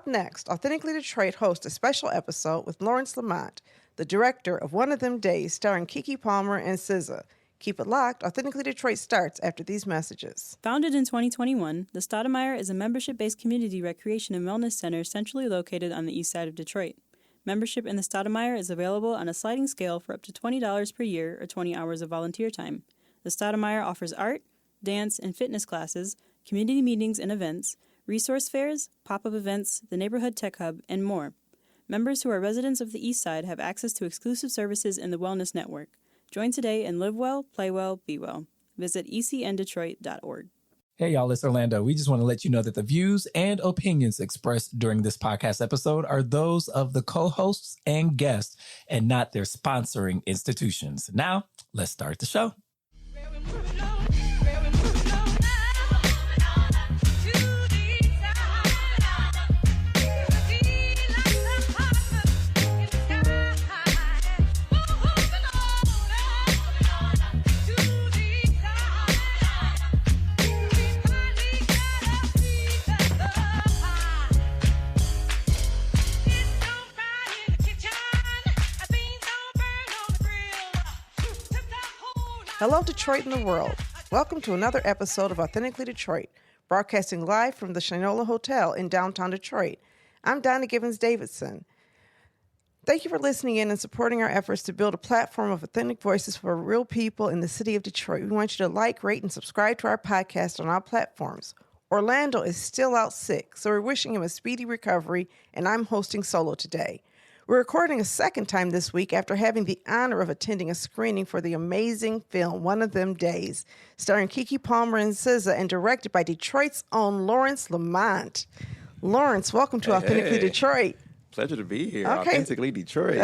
Up next, Authentically Detroit hosts a special episode with Lawrence Lamont, the director of One of Them Days, starring Keke Palmer and SZA. Keep it locked. Authentically Detroit starts after these messages. Founded in 2021, the Stoudemire is a membership-based community recreation and wellness center centrally located on the east side of Detroit. Membership in the Stoudemire is available on a sliding scale for up to $20 per year or 20 hours of volunteer time. The Stoudemire offers art, dance, and fitness classes, community meetings and events, resource fairs, pop-up events, the Neighborhood Tech Hub, and more. Members who are residents of the East Side have access to exclusive services in the Wellness Network. Join today and live well, play well, be well. Visit ecndetroit.org. Hey, y'all, it's Orlando. We just want to let you know that the views and opinions expressed during this podcast episode are those of the co-hosts and guests and not their sponsoring institutions. Now, let's start the show. Hello, Detroit and the world. Welcome to another episode of Authentically Detroit, broadcasting live from the Shinola Hotel in downtown Detroit. I'm Donna Givens-Davidson. Thank you for listening in and supporting our efforts to build a platform of authentic voices for real people in the city of Detroit. We want you to like, rate, and subscribe to our podcast on our platforms. Orlando is still out sick, so we're wishing him a speedy recovery, and I'm hosting solo today. We're recording a second time this week after having the honor of attending a screening for the amazing film, One of Them Days, starring Keke Palmer and SZA and directed by Detroit's own Lawrence Lamont. Lawrence, welcome to Authentically Detroit. Pleasure to be here. Okay. Authentically Detroit.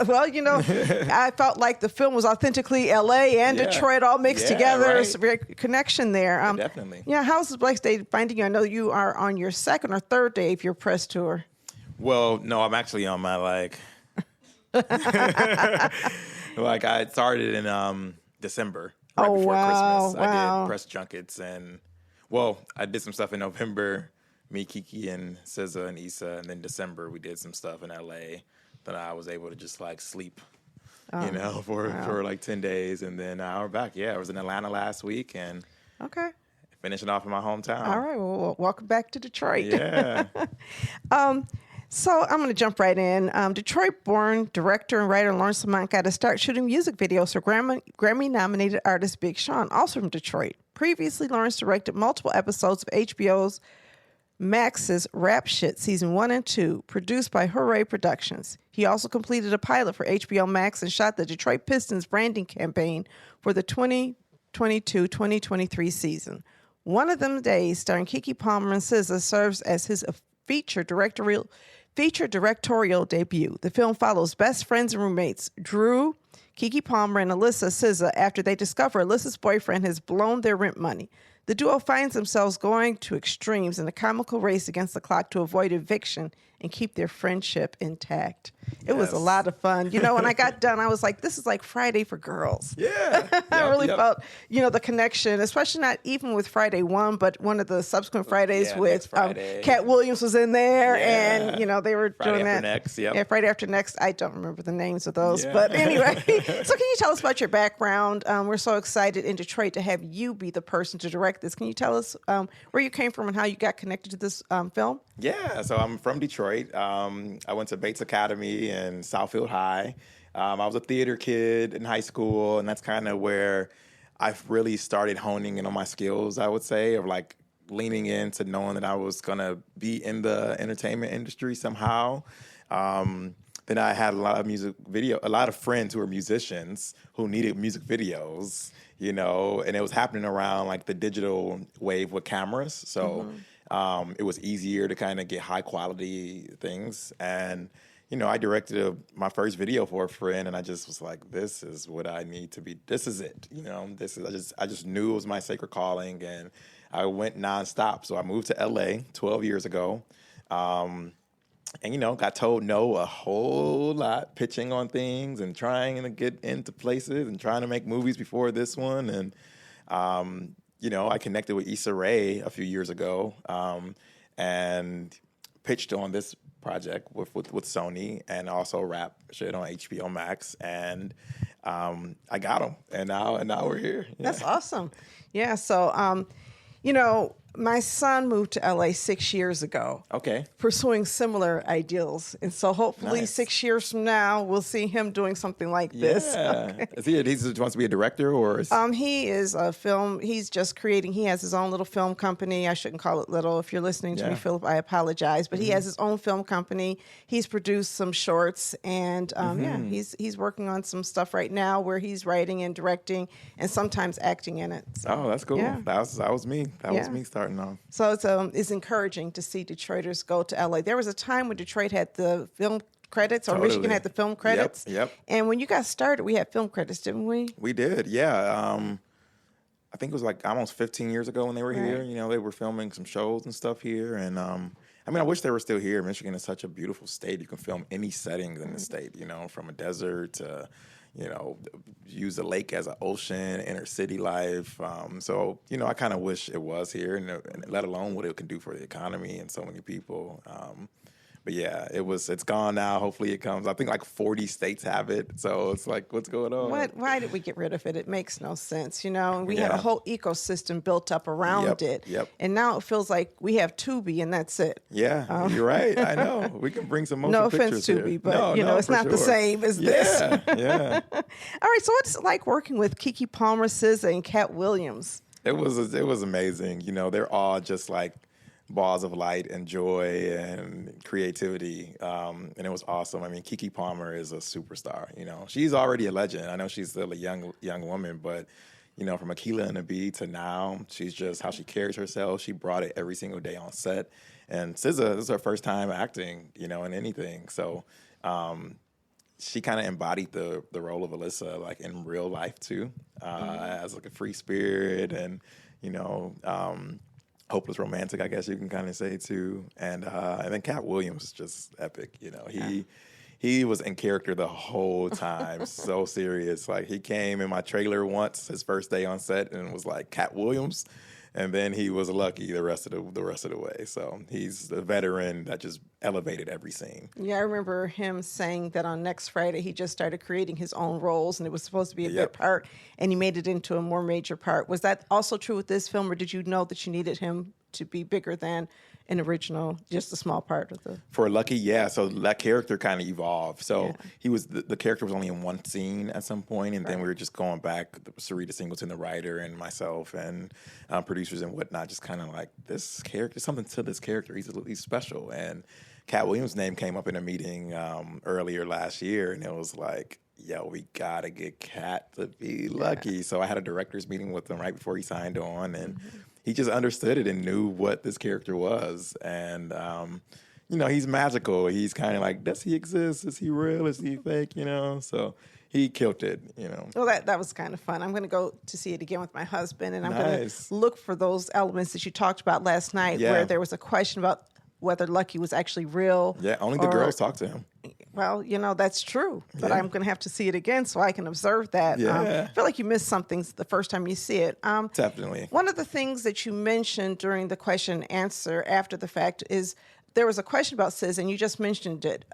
Well, you know, I felt like the film was authentically L.A. and Detroit all mixed together. Right. There's a very connection there. Definitely. Yeah, how's the Black State finding you? I know you are on your second or third day of your press tour. Well, no, I'm actually on my like I started in December right before Christmas. I did press junkets and I did some stuff in November, me, Keke, and SZA and Issa, and then December we did some stuff in LA. Then I was able to just like sleep, for like 10 days, and then we're back. Yeah, I was in Atlanta last week and finishing off in my hometown. All right, well, welcome back to Detroit. Yeah. So I'm going to jump right in. Detroit-born director and writer Lawrence Lamont got to start shooting music videos for Grammy-Nominated Artist Big Sean, also from Detroit. Previously, Lawrence directed multiple episodes of HBO's Max's Rap Shit Season 1 and 2, produced by HOORAE Productions. He also completed a pilot for HBOMax and shot the Detroit Pistons branding campaign for the 2022-2023 season. One of Them Days, starring Keke Palmer and SZA, serves as his feature directorial debut. The film follows best friends and roommates Drew, Keke Palmer, and Alyssa SZA after they discover Alyssa's boyfriend has blown their rent money. The duo finds themselves going to extremes in a comical race against the clock to avoid eviction and keep their friendship intact. It was a lot of fun. You know, when I got done, I was like, this is like Friday for girls. Yeah. I really felt, the connection, especially not even with Friday 1, but one of the subsequent Fridays with Cat Williams was in there, and, they were Friday doing after that. Next, yep. Yeah, Friday After Next. I don't remember the names of those, but anyway. So can you tell us about your background? We're so excited in Detroit to have you be the person to direct this. Can you tell us where you came from and how you got connected to this film? Yeah, so I'm from Detroit. I went to Bates Academy and Southfield High. I was a theater kid in high school, and that's kind of where I've really started honing in on my skills, I would say, of like leaning into knowing that I was going to be in the entertainment industry somehow. Then I had a lot of friends who were musicians who needed music videos, and it was happening around like the digital wave with cameras. So it was easier to kind of get high quality things. And, I directed my first video for a friend, and I just was like, this is what I need to be. This is it. I just knew it was my sacred calling, and I went nonstop. So I moved to LA 12 years ago. And, got told no a whole lot, pitching on things and trying to get into places and trying to make movies before this one. And, I connected with Issa Rae a few years ago. And pitched on this project with Sony and also rap shit on HBOMax, and I got him, and now we're here. Yeah. That's awesome. Yeah. So, my son moved to LA 6 years ago. Okay. Pursuing similar ideals. And so hopefully Nice. 6 years from now, we'll see him doing something like this. Yeah. Okay. He wants to be a director, or is... He is a film, he's just creating, he has his own little film company. I shouldn't call it little. If you're listening to me, Philip, I apologize. But he has his own film company. He's produced some shorts, and he's working on some stuff right now where he's writing and directing and sometimes acting in it. So, Oh, that's cool. Yeah. That was me. That was Yeah. me starting off. So it's encouraging to see Detroiters go to LA. There was a time when Detroit had the film credits, or Michigan Totally. had the film credits. Yep. And when you got started, we had film credits, didn't we? We did, yeah. I think it was like almost 15 years ago when they were here. Right. They were filming some shows and stuff here. And I wish they were still here. Michigan is such a beautiful state. You can film any settings in the state, from a desert to, use the lake as an ocean, inner city life. So, I kind of wish it was here, and let alone what it can do for the economy and so many people. But yeah, it's gone now. Hopefully it comes. I think like 40 states have it. So it's like, what's going on? Why did we get rid of it? It makes no sense, And we had a Yeah. whole ecosystem built up around it. Yep. And now it feels like we have Tubi and that's it. Yeah, you're right. I know. We can bring some motion No pictures offense, Tubi, here. but it's for not the sure. same as this. Yeah. All right, so what's it like working with Keke Palmer, SZA, and Cat Williams? It was amazing. They're all just like balls of light and joy and creativity, and it was awesome. Keke Palmer is a superstar. She's already a legend. I know she's still a young woman, but from Aquila and the Bee to now, she's just how she carries herself. She brought it every single day on set. And SZA, this is her first time acting, in anything. So she kind of embodied the role of Alyssa, like in real life too, as like a free spirit and hopeless romantic, I guess you can kind of say too. And then Cat Williams is just epic. He was in character the whole time, so serious. Like he came in my trailer once, his first day on set, and was like Cat Williams. And then he was Lucky the rest of the way. So he's a veteran that just elevated every scene. Yeah, I remember him saying that on next Friday he just started creating his own roles, and it was supposed to be a bit part, and he made it into a more major part. Was that also true with this film, or did you know that you needed him to be bigger than an original, just a small part of the... For Lucky, yeah. So that character kind of evolved. So he was the character was only in one scene at some point, and then we were just going back. Sarita Singleton, the writer, and myself, and producers and whatnot, just kind of like this character, something to this character. He's special. And Cat Williams' name came up in a meeting earlier last year, and it was like, yo, we gotta get Cat to be Lucky. So I had a director's meeting with him right before he signed on, and he just understood it and knew what this character was. And, he's magical. He's kind of like, does he exist? Is he real? Is he fake? So he killed it, Well, that was kind of fun. I'm going to go to see it again with my husband, and I'm going Nice. to look for those elements that you talked about last night, where there was a question about whether Lucky was actually real. Yeah, only the girls talk to him. Well, that's true, but I'm going to have to see it again so I can observe that. Yeah. I feel like you missed something the first time you see it. Definitely. One of the things that you mentioned during the question and answer after the fact is there was a question about SZA, and you just mentioned it.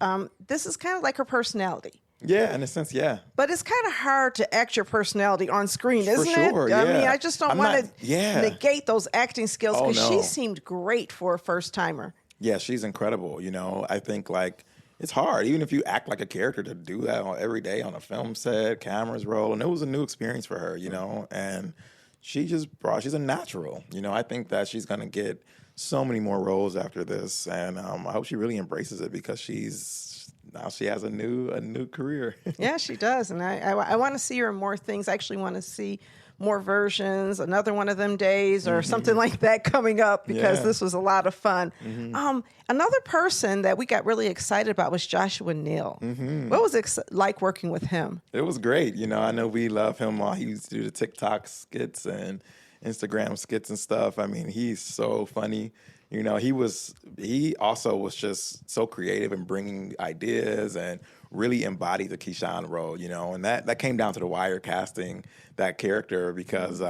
This is kind of like her personality. Yeah, in a sense, yeah. But it's kind of hard to act your personality on screen, isn't sure, it? I yeah. mean, I just don't want to yeah. negate those acting skills, Oh, because she no. seemed great for a first-timer. Yeah, she's incredible. I think like it's hard, even if you act like a character, to do that every day on a film set, cameras roll, and it was a new experience for her, and she's a natural. I think that she's gonna get so many more roles after this, and I hope she really embraces it, because she has a new career. Yeah, she does, and I want to see her in more things. I actually want to see more versions, another one of them days, or something like that coming up, because this was a lot of fun. Another person that we got really excited about was Joshua Neal. What was it like working with him? It was great. I know we love him. He used to do the TikTok skits and Instagram skits and stuff. He's so funny. He also was just so creative in bringing ideas and really embodied the Keyshawn role, and that came down to the wire casting that character, because,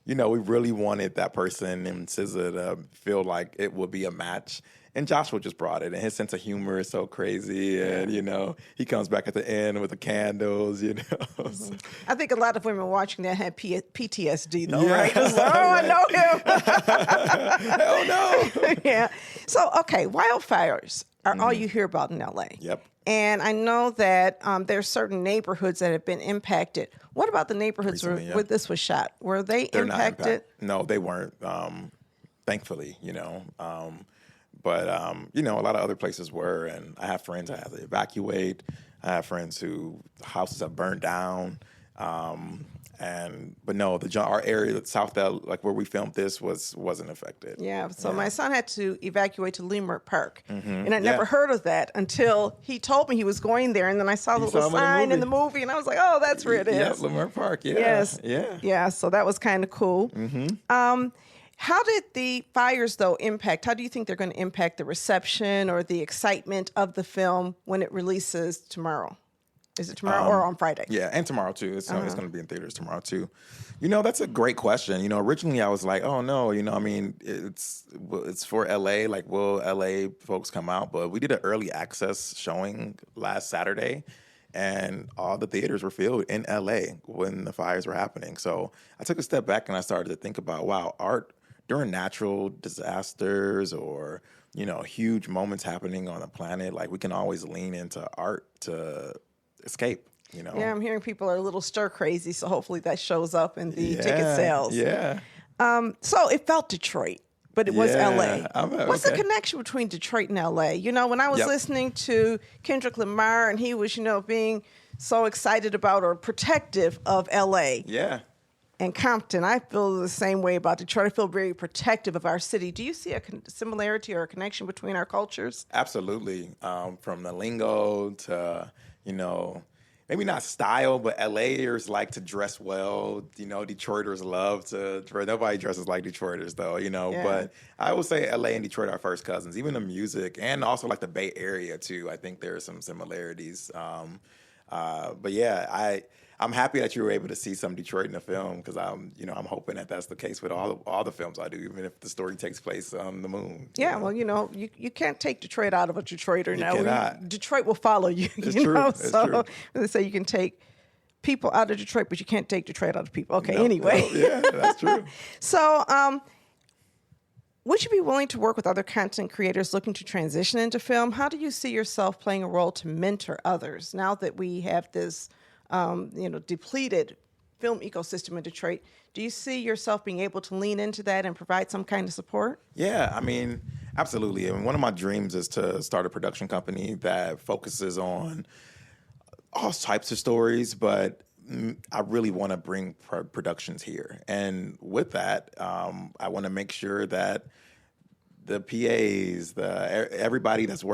we really wanted that person and SZA to feel like it would be a match. And Joshua just brought it, and his sense of humor is so crazy. And, you know, he comes back at the end with the candles, you know. Mm-hmm. I think a lot of women watching that had PTSD, though, Yeah. right? It was like, I know him. Hell no. Yeah. So, okay, wildfires are all you hear about in L.A. Yep. And I know that there's certain neighborhoods that have been impacted. What about the neighborhoods Recently, where this was shot? Were they They're impacted? No, they weren't, thankfully, you know. But, you know, a lot of other places were, and I have friends that had to evacuate. I have friends who houses have burned down. But no, our area, South L, like where we filmed this, wasn't affected. Yeah, so my son had to evacuate to Lamont Park, and I Yeah. never heard of that until he told me he was going there, and then I saw the little saw him in the sign in the movie. movie, and I was like, oh, that's where it is. Yeah, Lamont Park, yeah. Yes. Yeah. Yeah, so that was kind of cool. How did the fires, though, impact? How do you think they're going to impact the reception or the excitement of the film when it releases tomorrow? Is it tomorrow or on Friday? Yeah, and tomorrow too. It's going to be in theaters tomorrow too. You know, that's a great question. You know, originally I was like, oh no, you know, I mean, it's for LA. Like, will LA folks come out? But we did an early access showing last Saturday, and all the theaters were filled in LA when the fires were happening. So I took a step back and I started to think about, wow, art during natural disasters or, you know, huge moments happening on the planet, like we can always lean into art to escape, you know? Yeah, I'm hearing people are a little stir crazy, so hopefully that shows up in the ticket sales. Yeah. So it felt Detroit, but it was Yeah, LA. What's the connection between Detroit and LA? You know, when I was listening to Kendrick Lamar and he was, you know, being so excited about or protective of LA. Yeah. And Compton, I feel the same way about Detroit. I feel very protective of our city. Do you see a similarity or a connection between our cultures? Absolutely. From the lingo to, you know, maybe not style, but LAers like to dress well. You know, Detroiters love to dress. Nobody dresses like Detroiters, though, you know. Yeah. But I would say LA and Detroit are first cousins, even the music and also like the Bay Area, too. I think there are some similarities. But yeah, I'm happy that you were able to see some Detroit in the film because I'm hoping that that's the case with all the films I do, even if the story takes place on the moon. Yeah, well, you know, you can't take Detroit out of a Detroiter now. cannot. Detroit will follow you. It's you true. know? It's so true. they say you can take people out of Detroit, but you can't take Detroit out of people. Okay, No, anyway. no, yeah, that's true. So, would you be willing to work with other content creators looking to transition into film? How do you see yourself playing a role to mentor others now that we have this, depleted film ecosystem in Detroit? Do you see yourself being able to lean into that and provide some kind of support? Yeah, I mean, absolutely. I mean, one of my dreams is to start a production company that focuses on all types of stories, but I really want to bring productions here. And with that, I want to make sure that the PAs, everybody that's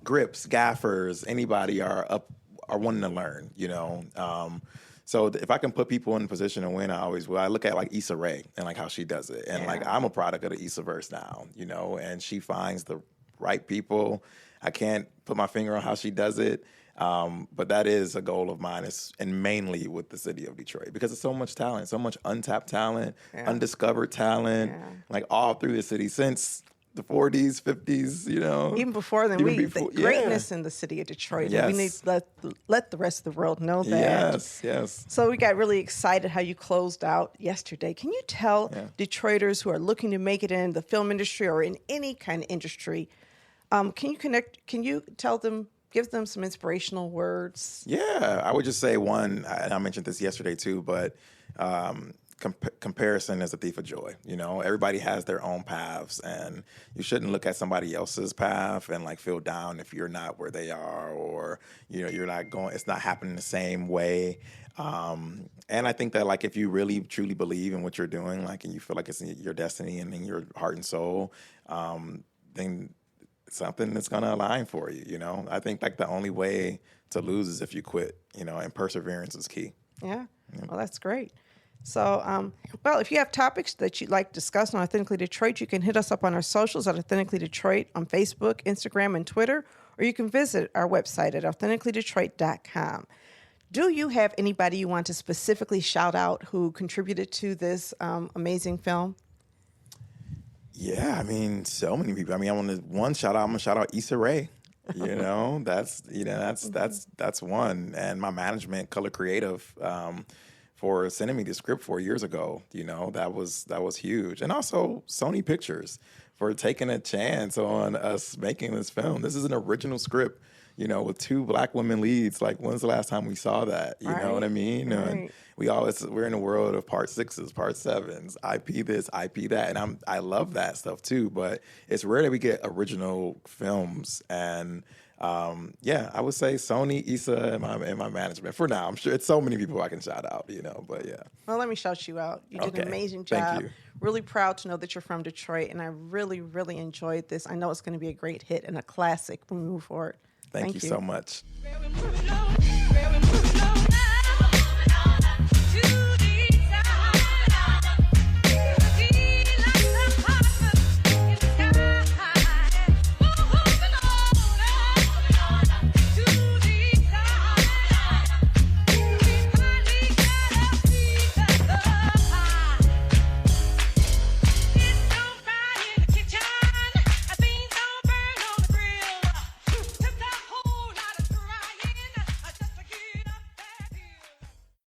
grips, gaffers, anybody are wanting to learn, you know. So if I can put people in a position to win, I always will. I look at like Issa Rae and like how she does it. And like I'm a product of the Issaverse now, you know, and she finds the right people. I can't put my finger on how she does it. But that is a goal of mine, and mainly with the city of Detroit, because there's so much talent, so much untapped talent, undiscovered talent, like all through the city since the 40s, 50s, you know. Even before then, the greatness in the city of Detroit. Yes. And we need to let the rest of the world know that. Yes. So we got really excited how you closed out yesterday. Can you tell Detroiters who are looking to make it in the film industry or in any kind of industry, can you tell them, give them some inspirational words? Yeah, I would just say one, and I mentioned this yesterday too, but comparison is a thief of joy. You know, everybody has their own paths, and you shouldn't look at somebody else's path and like feel down if you're not where they are, or you know, you're not going. It's not happening the same way. And I think that like if you really truly believe in what you're doing, like, and you feel like it's your destiny and in your heart and soul, then something that's going to align for you. You know, I think like the only way to lose is if you quit. You know, and perseverance is key. Yeah. Well, that's great. So, if you have topics that you'd like to discuss on Authentically Detroit, you can hit us up on our socials at Authentically Detroit on Facebook, Instagram, and Twitter, or you can visit our website at authenticallydetroit.com. Do you have anybody you want to specifically shout out who contributed to this amazing film? Yeah, I mean, so many people. I mean, I'm gonna shout out Issa Rae. That's one. And my management, Color Creative, for sending me the script 4 years ago. That was huge. And also Sony Pictures for taking a chance on us making this film. This is an original script, with 2 Black women leads. Like, when's the last time we saw that? You know what I mean? Right. And we're in a world of part 6s, part 7s, IP this, IP that, and I love that stuff too. But it's rare that we get original films, and I would say Sony, Issa, and my management for now. I'm sure it's so many people I can shout out, but yeah. Well, let me shout you out. You did Okay. an amazing Thank job. you. Really proud to know that you're from Detroit, and I really, really enjoyed this. I know it's going to be a great hit and a classic when we move forward. Thank you so much. Where we moving on, where we moving